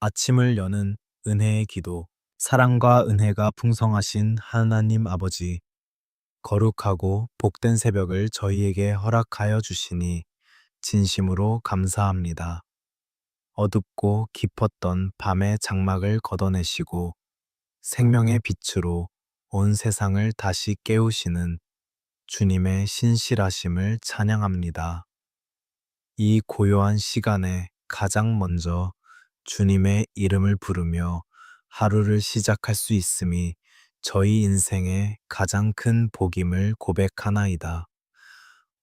아침을 여는 은혜의 기도. 사랑과 은혜가 풍성하신 하나님 아버지, 거룩하고 복된 새벽을 저희에게 허락하여 주시니 진심으로 감사합니다. 어둡고 깊었던 밤의 장막을 걷어내시고 생명의 빛으로 온 세상을 다시 깨우시는 주님의 신실하심을 찬양합니다. 이 고요한 시간에 가장 먼저 주님의 이름을 부르며 하루를 시작할 수 있음이 저희 인생의 가장 큰 복임을 고백하나이다.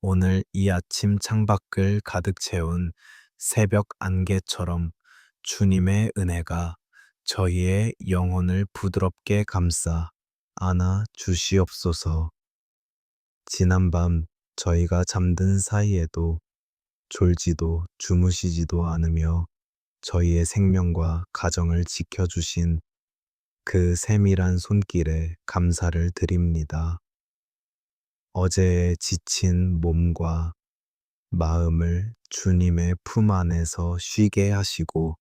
오늘 이 아침 창밖을 가득 채운 새벽 안개처럼 주님의 은혜가 저희의 영혼을 부드럽게 감싸 안아 주시옵소서. 지난밤 저희가 잠든 사이에도 졸지도 주무시지도 않으며 저희의 생명과 가정을 지켜주신 그 세밀한 손길에 감사를 드립니다. 어제의 지친 몸과 마음을 주님의 품 안에서 쉬게 하시고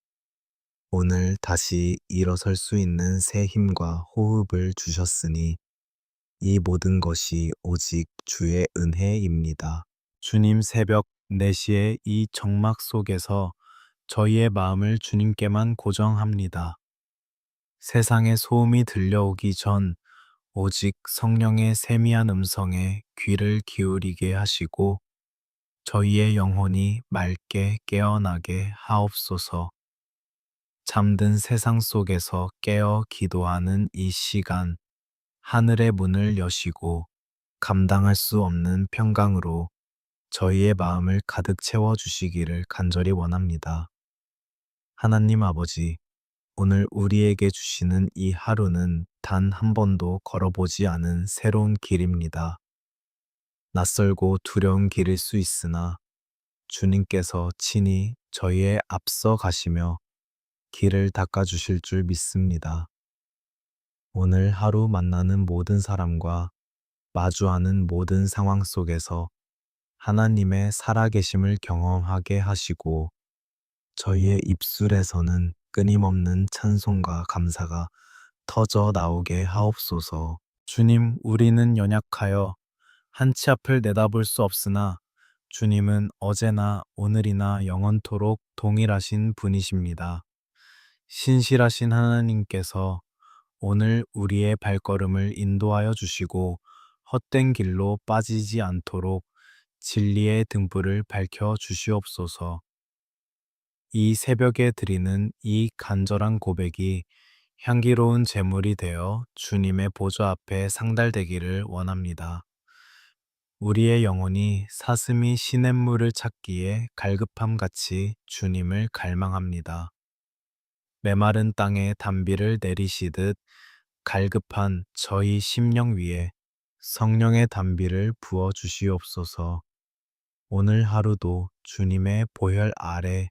오늘 다시 일어설 수 있는 새 힘과 호흡을 주셨으니 이 모든 것이 오직 주의 은혜입니다. 주님 새벽 4시의 이 정막 속에서 저희의 마음을 주님께만 고정합니다. 세상의 소음이 들려오기 전 오직 성령의 세미한 음성에 귀를 기울이게 하시고 저희의 영혼이 맑게 깨어나게 하옵소서. 잠든 세상 속에서 깨어 기도하는 이 시간, 하늘의 문을 여시고 감당할 수 없는 평강으로 저희의 마음을 가득 채워주시기를 간절히 원합니다. 하나님 아버지, 오늘 우리에게 주시는 이 하루는 단 한 번도 걸어보지 않은 새로운 길입니다. 낯설고 두려운 길일 수 있으나 주님께서 친히 저희의 앞서 가시며 길을 닦아주실 줄 믿습니다. 오늘 하루 만나는 모든 사람과 마주하는 모든 상황 속에서 하나님의 살아계심을 경험하게 하시고 저희의 입술에서는 끊임없는 찬송과 감사가 터져 나오게 하옵소서. 주님, 우리는 연약하여 한치 앞을 내다볼 수 없으나 주님은 어제나 오늘이나 영원토록 동일하신 분이십니다. 신실하신 하나님께서 오늘 우리의 발걸음을 인도하여 주시고 헛된 길로 빠지지 않도록 진리의 등불을 밝혀 주시옵소서. 이 새벽에 드리는 이 간절한 고백이 향기로운 제물이 되어 주님의 보좌 앞에 상달되기를 원합니다. 우리의 영혼이 사슴이 시냇물을 찾기에 갈급함같이 주님을 갈망합니다. 메마른 땅에 단비를 내리시듯 갈급한 저희 심령 위에 성령의 단비를 부어 주시옵소서. 오늘 하루도 주님의 보혈 아래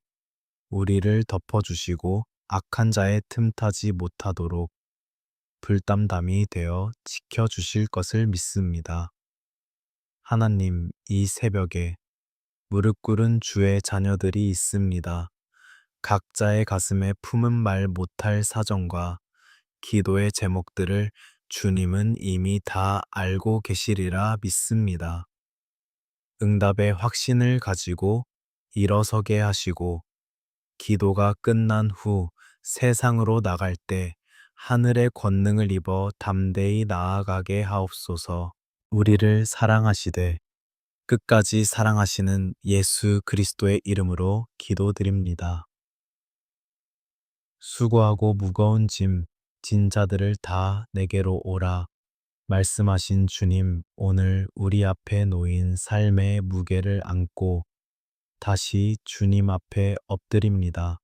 우리를 덮어주시고 악한 자의 틈타지 못하도록 불담담이 되어 지켜주실 것을 믿습니다. 하나님, 이 새벽에 무릎 꿇은 주의 자녀들이 있습니다. 각자의 가슴에 품은 말 못할 사정과 기도의 제목들을 주님은 이미 다 알고 계시리라 믿습니다. 응답의 확신을 가지고 일어서게 하시고 기도가 끝난 후 세상으로 나갈 때 하늘의 권능을 입어 담대히 나아가게 하옵소서. 우리를 사랑하시되 끝까지 사랑하시는 예수 그리스도의 이름으로 기도드립니다. 수고하고 무거운 짐, 진 자들을 다 내게로 오라. 말씀하신 주님, 오늘 우리 앞에 놓인 삶의 무게를 안고 다시 주님 앞에 엎드립니다.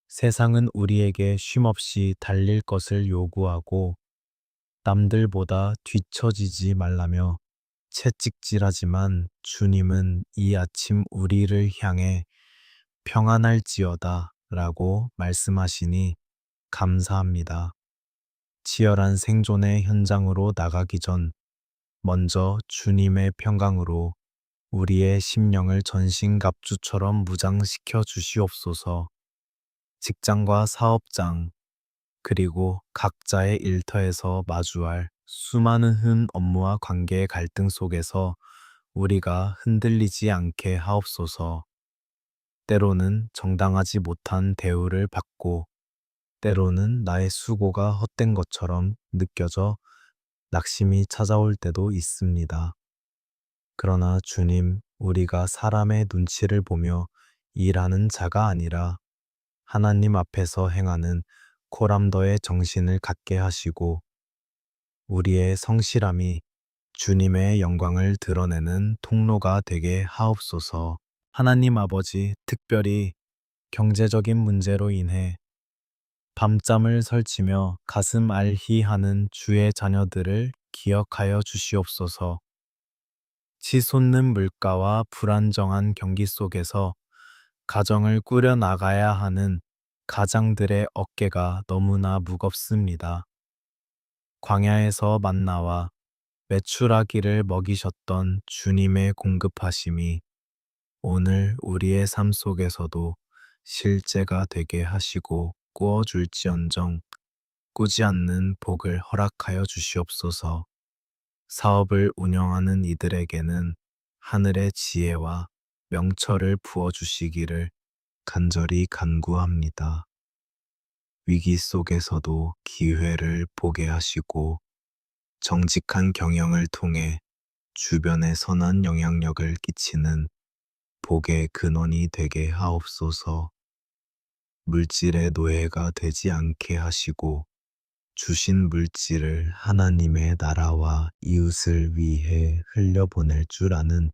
세상은 우리에게 쉼없이 달릴 것을 요구하고 남들보다 뒤처지지 말라며 채찍질하지만 주님은 이 아침 우리를 향해 평안할지어다 라고 말씀하시니 감사합니다. 치열한 생존의 현장으로 나가기 전 먼저 주님의 평강으로 우리의 심령을 전신갑주처럼 무장시켜 주시옵소서. 직장과 사업장, 그리고 각자의 일터에서 마주할 수많은 업무와 관계의 갈등 속에서 우리가 흔들리지 않게 하옵소서. 때로는 정당하지 못한 대우를 받고, 때로는 나의 수고가 헛된 것처럼 느껴져 낙심이 찾아올 때도 있습니다. 그러나 주님, 우리가 사람의 눈치를 보며 일하는 자가 아니라 하나님 앞에서 행하는 코람더의 정신을 갖게 하시고, 우리의 성실함이 주님의 영광을 드러내는 통로가 되게 하옵소서. 하나님 아버지, 특별히 경제적인 문제로 인해 밤잠을 설치며 가슴 앓히하는 주의 자녀들을 기억하여 주시옵소서. 치솟는 물가와 불안정한 경기 속에서 가정을 꾸려 나가야 하는 가장들의 어깨가 너무나 무겁습니다. 광야에서 만나와 메추라기를 먹이셨던 주님의 공급하심이 오늘 우리의 삶 속에서도 실제가 되게 하시고 꾸어줄지언정 꾸지 않는 복을 허락하여 주시옵소서. 사업을 운영하는 이들에게는 하늘의 지혜와 명철을 부어주시기를 간절히 간구합니다. 위기 속에서도 기회를 보게 하시고 정직한 경영을 통해 주변에 선한 영향력을 끼치는 복의 근원이 되게 하옵소서. 물질의 노예가 되지 않게 하시고 주신 물질을 하나님의 나라와 이웃을 위해 흘려보낼 줄 아는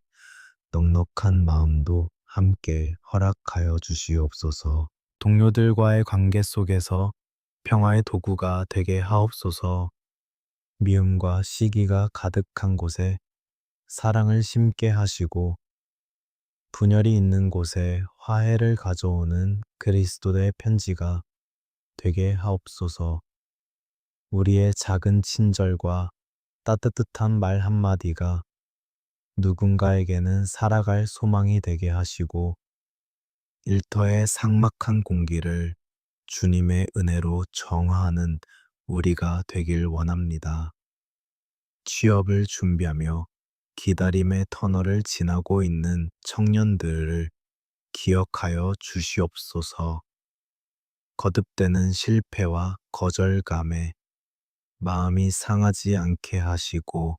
넉넉한 마음도 함께 허락하여 주시옵소서. 동료들과의 관계 속에서 평화의 도구가 되게 하옵소서. 미움과 시기가 가득한 곳에 사랑을 심게 하시고 분열이 있는 곳에 화해를 가져오는 그리스도의 편지가 되게 하옵소서. 우리의 작은 친절과 따뜻한 말 한마디가 누군가에게는 살아갈 소망이 되게 하시고 일터의 삭막한 공기를 주님의 은혜로 정화하는 우리가 되길 원합니다. 취업을 준비하며 기다림의 터널을 지나고 있는 청년들을 기억하여 주시옵소서. 거듭되는 실패와 거절감에 마음이 상하지 않게 하시고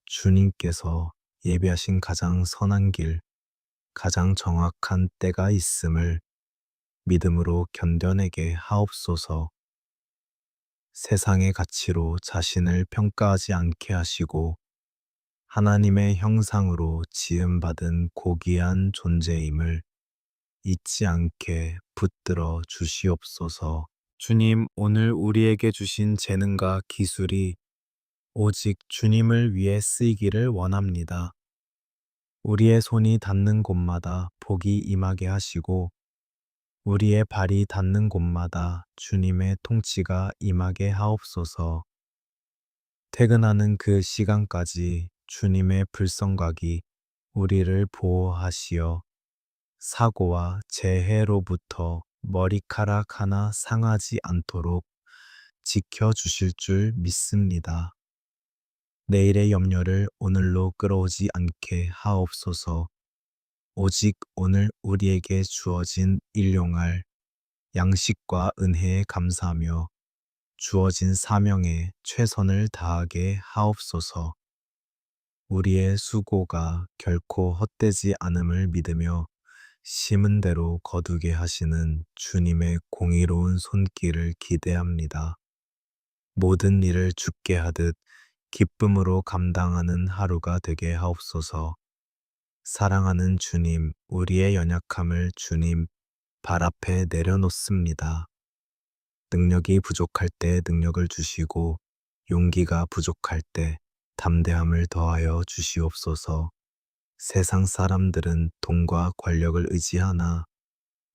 주님께서 예비하신 가장 선한 길, 가장 정확한 때가 있음을 믿음으로 견뎌내게 하옵소서. 세상의 가치로 자신을 평가하지 않게 하시고 하나님의 형상으로 지음받은 고귀한 존재임을 잊지 않게 붙들어 주시옵소서. 주님, 오늘 우리에게 주신 재능과 기술이 오직 주님을 위해 쓰이기를 원합니다. 우리의 손이 닿는 곳마다 복이 임하게 하시고 우리의 발이 닿는 곳마다 주님의 통치가 임하게 하옵소서. 퇴근하는 그 시간까지 주님의 불성각이 우리를 보호하시어 사고와 재해로부터 머리카락 하나 상하지 않도록 지켜주실 줄 믿습니다. 내일의 염려를 오늘로 끌어오지 않게 하옵소서. 오직 오늘 우리에게 주어진 일용할 양식과 은혜에 감사하며 주어진 사명에 최선을 다하게 하옵소서. 우리의 수고가 결코 헛되지 않음을 믿으며 심은 대로 거두게 하시는 주님의 공의로운 손길을 기대합니다. 모든 일을 주께 하듯 기쁨으로 감당하는 하루가 되게 하옵소서. 사랑하는 주님, 우리의 연약함을 주님 발 앞에 내려놓습니다. 능력이 부족할 때 능력을 주시고 용기가 부족할 때 담대함을 더하여 주시옵소서. 세상 사람들은 돈과 권력을 의지하나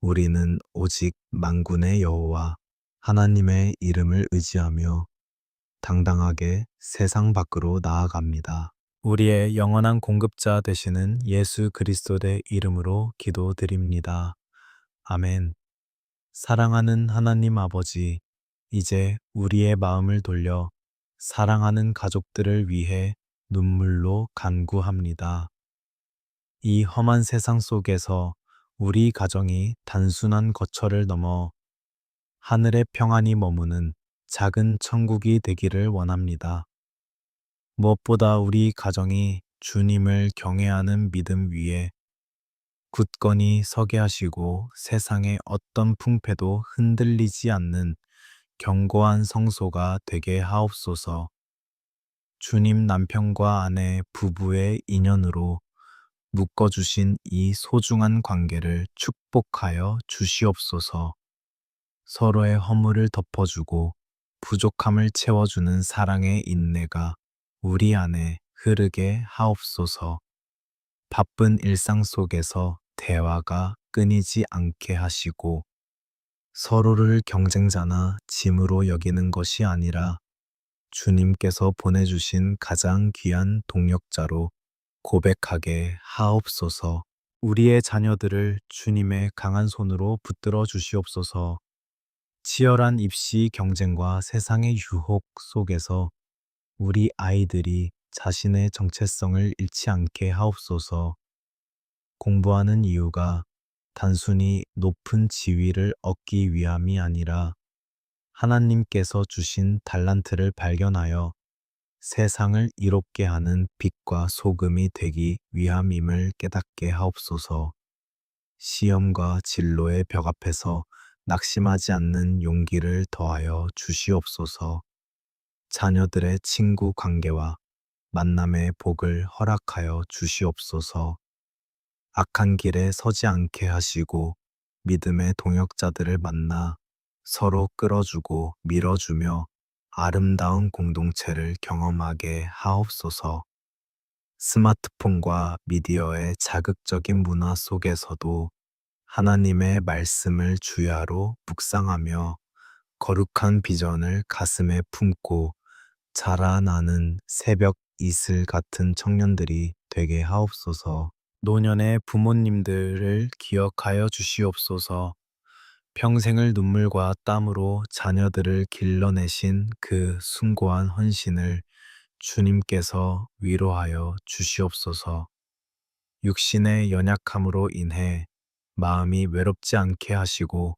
우리는 오직 만군의 여호와 하나님의 이름을 의지하며 당당하게 세상 밖으로 나아갑니다. 우리의 영원한 공급자 되시는 예수 그리스도의 이름으로 기도드립니다. 아멘. 사랑하는 하나님 아버지, 이제 우리의 마음을 돌려 사랑하는 가족들을 위해 눈물로 간구합니다. 이 험한 세상 속에서 우리 가정이 단순한 거처를 넘어 하늘의 평안이 머무는 작은 천국이 되기를 원합니다. 무엇보다 우리 가정이 주님을 경외하는 믿음 위에 굳건히 서게 하시고 세상의 어떤 풍패도 흔들리지 않는 견고한 성소가 되게 하옵소서. 주님 남편과 아내 부부의 인연으로 묶어주신 이 소중한 관계를 축복하여 주시옵소서. 서로의 허물을 덮어주고 부족함을 채워주는 사랑의 인내가 우리 안에 흐르게 하옵소서. 바쁜 일상 속에서 대화가 끊이지 않게 하시고 서로를 경쟁자나 짐으로 여기는 것이 아니라 주님께서 보내주신 가장 귀한 동력자로 고백하게 하옵소서. 우리의 자녀들을 주님의 강한 손으로 붙들어 주시옵소서. 치열한 입시 경쟁과 세상의 유혹 속에서 우리 아이들이 자신의 정체성을 잃지 않게 하옵소서. 공부하는 이유가 단순히 높은 지위를 얻기 위함이 아니라 하나님께서 주신 달란트를 발견하여 세상을 이롭게 하는 빛과 소금이 되기 위함임을 깨닫게 하옵소서. 시험과 진로의 벽 앞에서 낙심하지 않는 용기를 더하여 주시옵소서. 자녀들의 친구 관계와 만남의 복을 허락하여 주시옵소서. 악한 길에 서지 않게 하시고 믿음의 동역자들을 만나 서로 끌어주고 밀어주며 아름다운 공동체를 경험하게 하옵소서. 스마트폰과 미디어의 자극적인 문화 속에서도 하나님의 말씀을 주야로 묵상하며 거룩한 비전을 가슴에 품고 자라나는 새벽 이슬 같은 청년들이 되게 하옵소서. 노년의 부모님들을 기억하여 주시옵소서. 평생을 눈물과 땀으로 자녀들을 길러내신 그 숭고한 헌신을 주님께서 위로하여 주시옵소서. 육신의 연약함으로 인해 마음이 외롭지 않게 하시고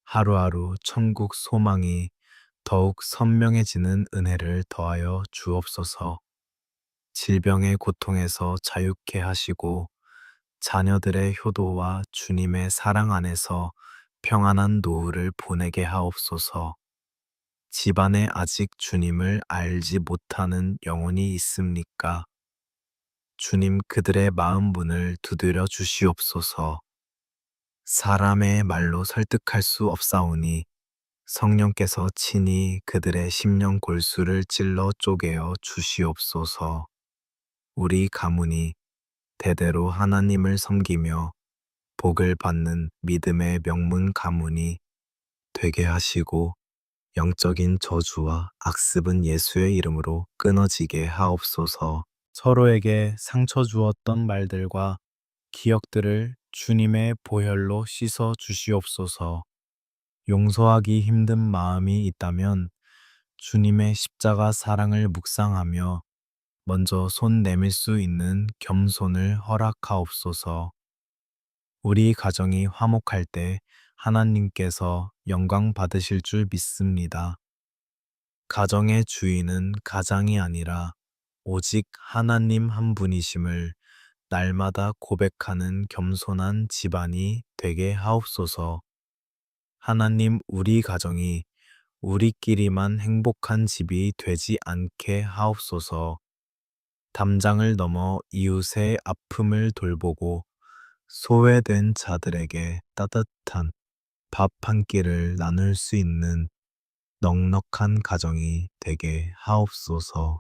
하루하루 천국 소망이 더욱 선명해지는 은혜를 더하여 주옵소서. 질병의 고통에서 자유케 하시고 자녀들의 효도와 주님의 사랑 안에서 평안한 노후를 보내게 하옵소서. 집안에 아직 주님을 알지 못하는 영혼이 있습니까? 주님 그들의 마음 문을 두드려 주시옵소서. 사람의 말로 설득할 수 없사오니 성령께서 친히 그들의 심령 골수를 찔러 쪼개어 주시옵소서. 우리 가문이 대대로 하나님을 섬기며 복을 받는 믿음의 명문 가문이 되게 하시고 영적인 저주와 악습은 예수의 이름으로 끊어지게 하옵소서. 서로에게 상처 주었던 말들과 기억들을 주님의 보혈로 씻어 주시옵소서. 용서하기 힘든 마음이 있다면 주님의 십자가 사랑을 묵상하며 먼저 손 내밀 수 있는 겸손을 허락하옵소서. 우리 가정이 화목할 때 하나님께서 영광 받으실 줄 믿습니다. 가정의 주인은 가장이 아니라 오직 하나님 한 분이심을 날마다 고백하는 겸손한 집안이 되게 하옵소서. 하나님 우리 가정이 우리끼리만 행복한 집이 되지 않게 하옵소서. 담장을 넘어 이웃의 아픔을 돌보고 소외된 자들에게 따뜻한 밥 한 끼를 나눌 수 있는 넉넉한 가정이 되게 하옵소서.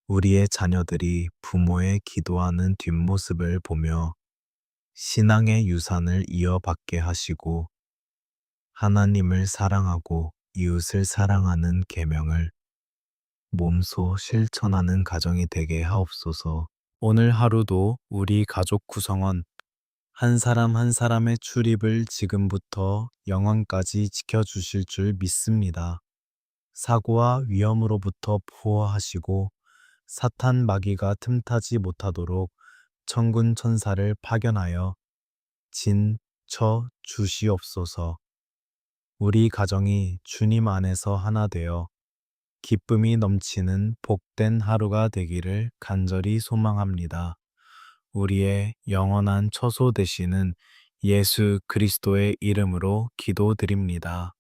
우리의 자녀들이 부모의 기도하는 뒷모습을 보며 신앙의 유산을 이어받게 하시고 하나님을 사랑하고 이웃을 사랑하는 계명을 몸소 실천하는 가정이 되게 하옵소서. 오늘 하루도 우리 가족 구성원 한 사람 한 사람의 출입을 지금부터 영원까지 지켜주실 줄 믿습니다. 사고와 위험으로부터 보호하시고 사탄 마귀가 틈타지 못하도록 천군 천사를 파견하여 진처 주시옵소서. 우리 가정이 주님 안에서 하나 되어 기쁨이 넘치는 복된 하루가 되기를 간절히 소망합니다. 우리의 영원한 처소 되시는 예수 그리스도의 이름으로 기도드립니다.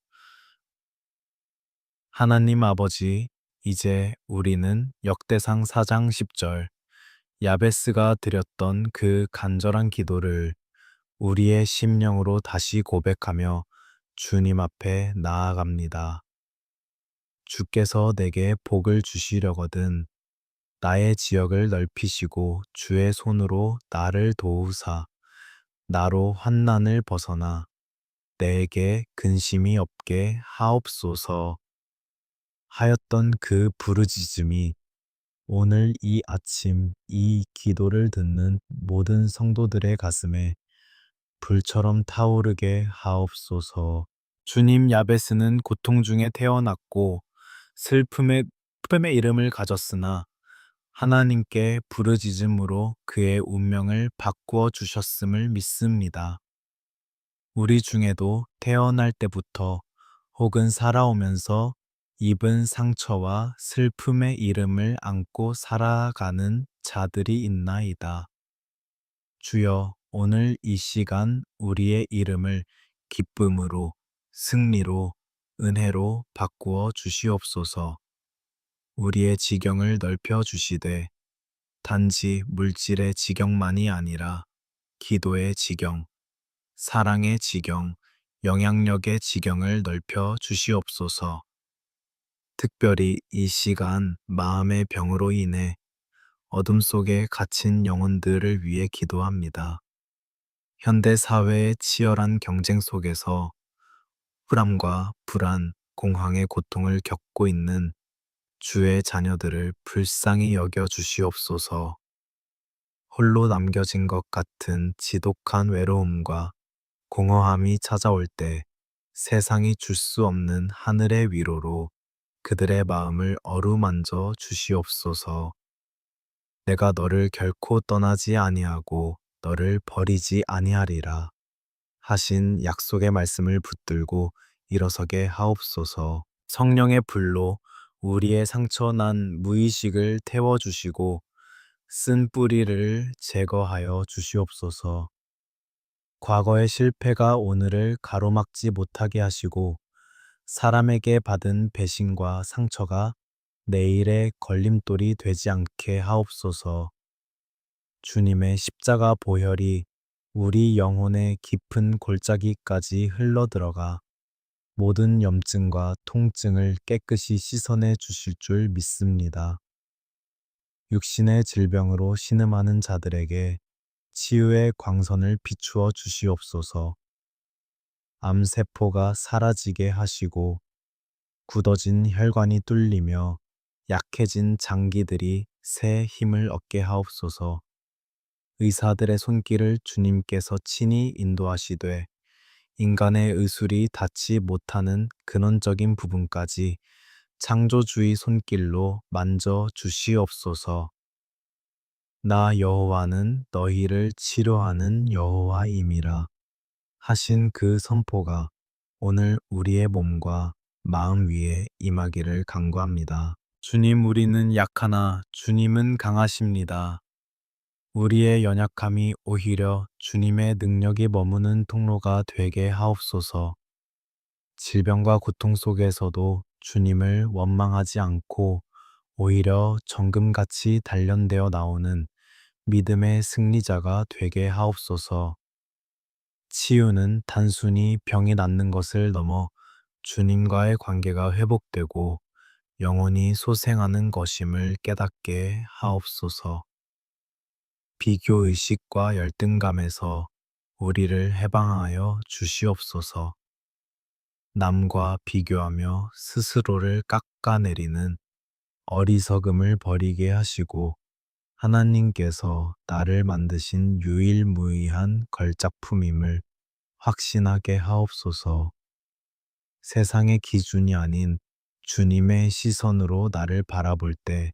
하나님 아버지, 이제 우리는 역대상 4장 10절 야베스가 드렸던 그 간절한 기도를 우리의 심령으로 다시 고백하며 주님 앞에 나아갑니다. 주께서 내게 복을 주시려거든 나의 지역을 넓히시고 주의 손으로 나를 도우사 나로 환난을 벗어나 내게 근심이 없게 하옵소서 하였던 그 부르짖음이 오늘 이 아침 이 기도를 듣는 모든 성도들의 가슴에 불처럼 타오르게 하옵소서. 주님, 야베스는 고통 중에 태어났고 슬픔의 이름을 가졌으나 하나님께 부르짖음으로 그의 운명을 바꾸어 주셨음을 믿습니다. 우리 중에도 태어날 때부터 혹은 살아오면서 입은 상처와 슬픔의 이름을 안고 살아가는 자들이 있나이다. 주여, 오늘 이 시간 우리의 이름을 기쁨으로, 승리로, 은혜로 바꾸어 주시옵소서. 우리의 지경을 넓혀 주시되 단지 물질의 지경만이 아니라 기도의 지경, 사랑의 지경, 영향력의 지경을 넓혀 주시옵소서. 특별히 이 시간 마음의 병으로 인해 어둠 속에 갇힌 영혼들을 위해 기도합니다. 현대 사회의 치열한 경쟁 속에서 불안과 불안, 공황의 고통을 겪고 있는 주의 자녀들을 불쌍히 여겨 주시옵소서. 홀로 남겨진 것 같은 지독한 외로움과 공허함이 찾아올 때 세상이 줄 수 없는 하늘의 위로로 그들의 마음을 어루만져 주시옵소서. 내가 너를 결코 떠나지 아니하고 너를 버리지 아니하리라 하신 약속의 말씀을 붙들고 일어서게 하옵소서. 성령의 불로 우리의 상처난 무의식을 태워주시고 쓴 뿌리를 제거하여 주시옵소서. 과거의 실패가 오늘을 가로막지 못하게 하시고 사람에게 받은 배신과 상처가 내일의 걸림돌이 되지 않게 하옵소서. 주님의 십자가 보혈이 우리 영혼의 깊은 골짜기까지 흘러들어가 모든 염증과 통증을 깨끗이 씻어내 주실 줄 믿습니다. 육신의 질병으로 신음하는 자들에게 치유의 광선을 비추어 주시옵소서. 암세포가 사라지게 하시고 굳어진 혈관이 뚫리며 약해진 장기들이 새 힘을 얻게 하옵소서. 의사들의 손길을 주님께서 친히 인도하시되 인간의 의술이 닿지 못하는 근원적인 부분까지 창조주의 손길로 만져 주시옵소서. 나 여호와는 너희를 치료하는 여호와임이라 하신 그 선포가 오늘 우리의 몸과 마음 위에 임하기를 간구합니다. 주님, 우리는 약하나 주님은 강하십니다. 우리의 연약함이 오히려 주님의 능력이 머무는 통로가 되게 하옵소서. 질병과 고통 속에서도 주님을 원망하지 않고 오히려 정금같이 단련되어 나오는 믿음의 승리자가 되게 하옵소서. 치유는 단순히 병이 낫는 것을 넘어 주님과의 관계가 회복되고 영혼이 소생하는 것임을 깨닫게 하옵소서. 비교의식과 열등감에서 우리를 해방하여 주시옵소서. 남과 비교하며 스스로를 깎아내리는 어리석음을 버리게 하시고 하나님께서 나를 만드신 유일무이한 걸작품임을 확신하게 하옵소서. 세상의 기준이 아닌 주님의 시선으로 나를 바라볼 때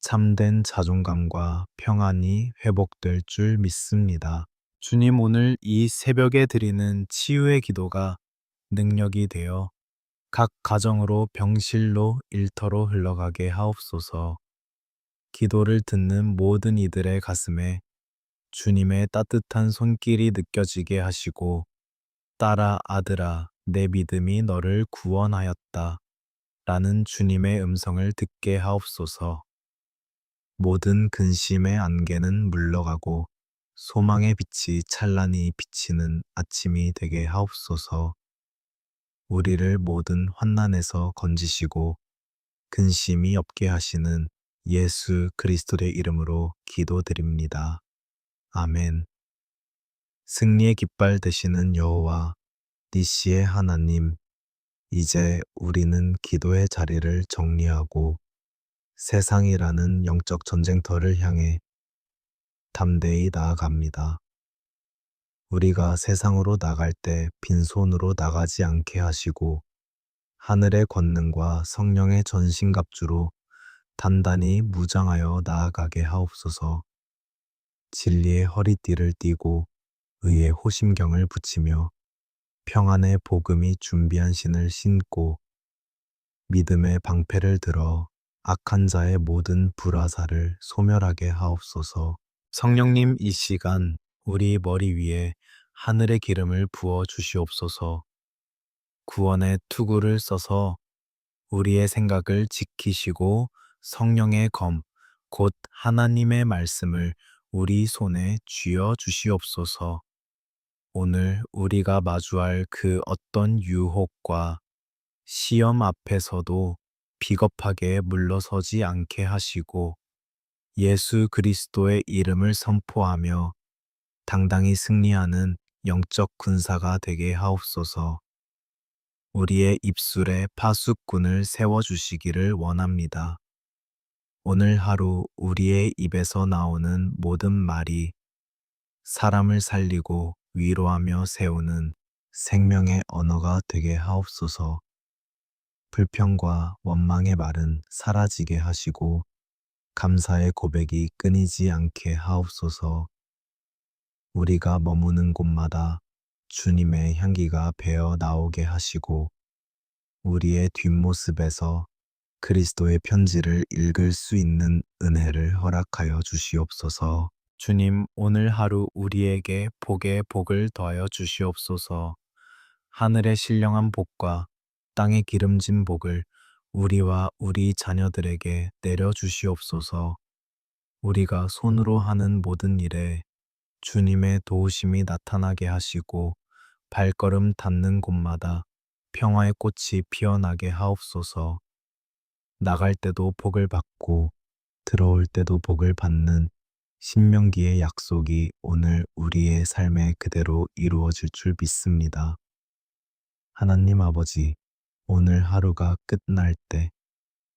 참된 자존감과 평안이 회복될 줄 믿습니다. 주님, 오늘 이 새벽에 드리는 치유의 기도가 능력이 되어 각 가정으로 병실로 일터로 흘러가게 하옵소서. 기도를 듣는 모든 이들의 가슴에 주님의 따뜻한 손길이 느껴지게 하시고, 딸아, 아들아, 내 믿음이 너를 구원하였다 라는 주님의 음성을 듣게 하옵소서. 모든 근심의 안개는 물러가고 소망의 빛이 찬란히 비치는 아침이 되게 하옵소서. 우리를 모든 환난에서 건지시고 근심이 없게 하시는 예수 그리스도의 이름으로 기도드립니다. 아멘. 승리의 깃발 되시는 여호와 니시의 하나님, 이제 우리는 기도의 자리를 정리하고 세상이라는 영적 전쟁터를 향해 담대히 나아갑니다. 우리가 세상으로 나갈 때 빈손으로 나가지 않게 하시고 하늘의 권능과 성령의 전신갑주로 단단히 무장하여 나아가게 하옵소서. 진리의 허리띠를 띠고 의의 호심경을 붙이며 평안의 복음이 준비한 신을 신고 믿음의 방패를 들어 악한 자의 모든 불화살을 소멸하게 하옵소서. 성령님, 이 시간 우리 머리 위에 하늘의 기름을 부어 주시옵소서. 구원의 투구를 써서 우리의 생각을 지키시고 성령의 검, 곧 하나님의 말씀을 우리 손에 쥐어 주시옵소서. 오늘 우리가 마주할 그 어떤 유혹과 시험 앞에서도 비겁하게 물러서지 않게 하시고 예수 그리스도의 이름을 선포하며 당당히 승리하는 영적 군사가 되게 하옵소서. 우리의 입술에 파수꾼을 세워주시기를 원합니다. 오늘 하루 우리의 입에서 나오는 모든 말이 사람을 살리고 위로하며 세우는 생명의 언어가 되게 하옵소서. 불평과 원망의 말은 사라지게 하시고 감사의 고백이 끊이지 않게 하옵소서. 우리가 머무는 곳마다 주님의 향기가 배어 나오게 하시고 우리의 뒷모습에서 그리스도의 편지를 읽을 수 있는 은혜를 허락하여 주시옵소서. 주님, 오늘 하루 우리에게 복에 복을 더하여 주시옵소서. 하늘의 신령한 복과 땅의 기름진 복을 우리와 우리 자녀들에게 내려 주시옵소서. 우리가 손으로 하는 모든 일에 주님의 도우심이 나타나게 하시고 발걸음 닿는 곳마다 평화의 꽃이 피어나게 하옵소서. 나갈 때도 복을 받고 들어올 때도 복을 받는 신명기의 약속이 오늘 우리의 삶에 그대로 이루어질 줄 믿습니다. 하나님 아버지, 오늘 하루가 끝날 때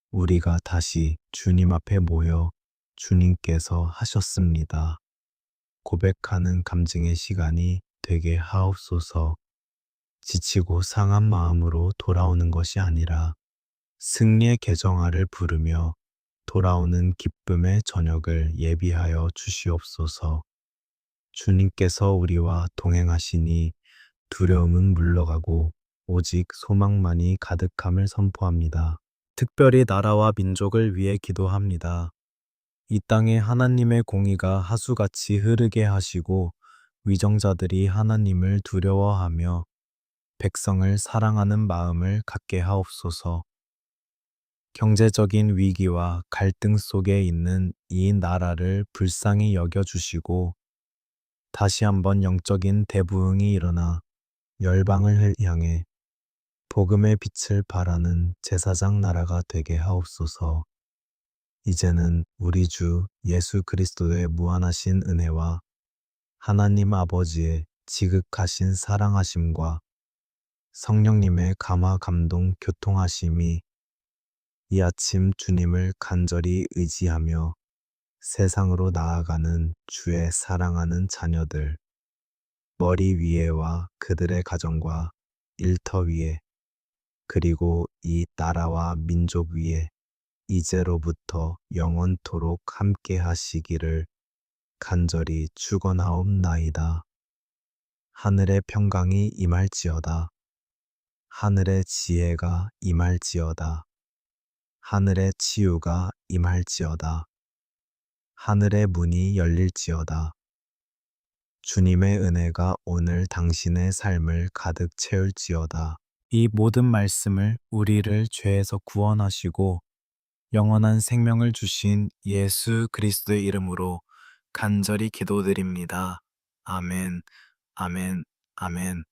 우리가 다시 주님 앞에 모여 주님께서 하셨습니다. 고백하는 감증의 시간이 되게 하옵소서. 지치고 상한 마음으로 돌아오는 것이 아니라 승리의 계정화를 부르며 돌아오는 기쁨의 저녁을 예비하여 주시옵소서. 주님께서 우리와 동행하시니 두려움은 물러가고 오직 소망만이 가득함을 선포합니다. 특별히 나라와 민족을 위해 기도합니다. 이 땅에 하나님의 공의가 하수같이 흐르게 하시고 위정자들이 하나님을 두려워하며 백성을 사랑하는 마음을 갖게 하옵소서. 경제적인 위기와 갈등 속에 있는 이 나라를 불쌍히 여겨주시고 다시 한번 영적인 대부흥이 일어나 열방을 향해 복음의 빛을 발하는 제사장 나라가 되게 하옵소서. 이제는 우리 주 예수 그리스도의 무한하신 은혜와 하나님 아버지의 지극하신 사랑하심과 성령님의 감화 감동 교통하심이 이 아침 주님을 간절히 의지하며 세상으로 나아가는 주의 사랑하는 자녀들, 머리 위에와 그들의 가정과 일터 위에, 그리고 이 나라와 민족 위에 이제로부터 영원토록 함께 하시기를 간절히 축원하옵나이다. 하늘의 평강이 임할지어다. 하늘의 지혜가 임할지어다. 하늘의 치유가 임할지어다. 하늘의 문이 열릴지어다. 주님의 은혜가 오늘 당신의 삶을 가득 채울지어다. 이 모든 말씀을 우리를 죄에서 구원하시고 영원한 생명을 주신 예수 그리스도의 이름으로 간절히 기도드립니다. 아멘, 아멘, 아멘.